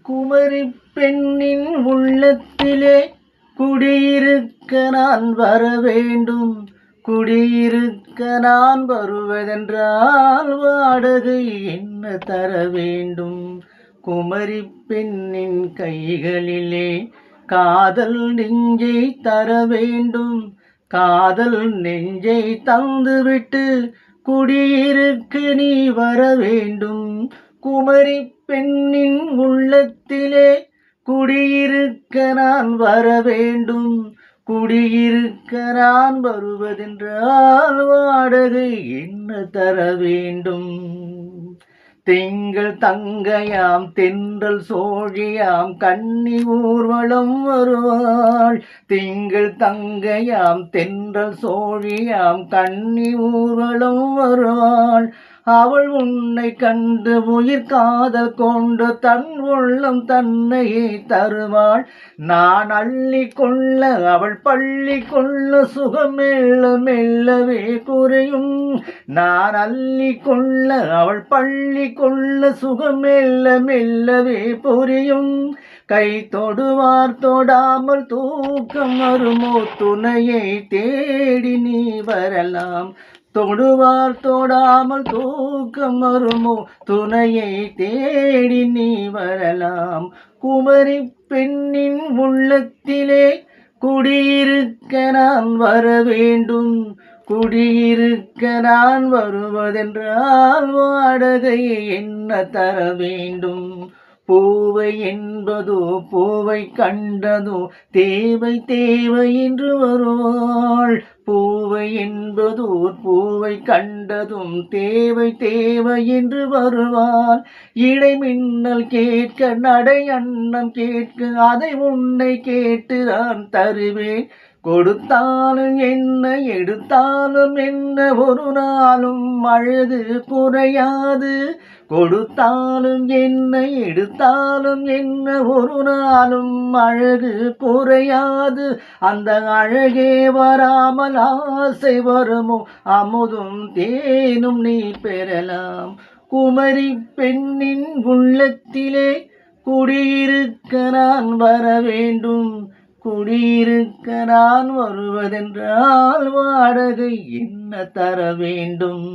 குமரி பெண்ணின் உள்ளத்திலே குடியிருக்க நான் வர வேண்டும். குடியிருக்க நான் வருவதென்றால் வாடகை என்ன தர வேண்டும்? குமரி பெண்ணின் கைகளிலே காதல் நெஞ்சை தர வேண்டும். காதல் நெஞ்சை தந்துவிட்டு குடியிருக்க நீ வர வேண்டும். குமரி பெண்ணின் உள்ளத்திலே குடியிருக்க நான் வர வேண்டும். குடியிருக்க நான் வருவதென்றால் வாடகை என்ன தர வேண்டும்? திங்கள் தங்கையாம் தென்றல் சோழியாம் கன்னி ஊர்வலம் வருவாள். திங்கள் தங்கையாம் தென்றல் சோழியாம் கன்னி ஊர்வலம் வருவாள். அவள் உன்னை கண்டு உயிர் காதல் கொண்டு தன் உள்ளம் தன்னையே தருவாள். நான் அள்ளி கொள்ள அவள் பள்ளி கொள்ள சுகம் மெல்ல மெல்லவே குறையும். நான் அள்ளி கொள்ள அவள் பள்ளி கொள்ள சுகம் மெல்ல மெல்லவே புரியும். கை தொடுவார் தொடாமல் தூக்கம் வருமோ? துணையை தேடி நீ வரலாம். தொடுவார் தொடாமல் தூக்கம் வருமோ? துணையை தேடி நீ வரலாம். குமரி பெண்ணின் உள்ளத்திலே குடியிருக்க நான் வர வேண்டும். குடியிருக்க நான் வருவதென்றால் வாடகை என்ன தர வேண்டும்? பூவை என்பதோ பூவை கண்டதோ தேவை தேவை என்று வருவாள். பூவை என்பதோ பூவை கண்டதும் தேவை தேவை என்று வருவாள். இடைமின்னல் கேட்க நடை அன்னம் கேட்க அதை உன்னை கேட்டு நான் தருவேன். கொடுத்தாலும் என்ன எடுத்தாலும் என்ன ஒரு நாளும் அழகு குறையாது. கொடுத்தாலும் என்ன எடுத்தாலும் என்ன ஒரு நாளும் அழகு குறையாது. அந்த அழகே வராமல் ஆசை வருமோ? அமுதும் தேனும் நீ பெறலாம். குமரி பெண்ணின் உள்ளத்திலே குடியிருக்க நான் வர வேண்டும். குடியிருக்க நான் வருவதென்றால் வாடகை என்ன தர வேண்டும்?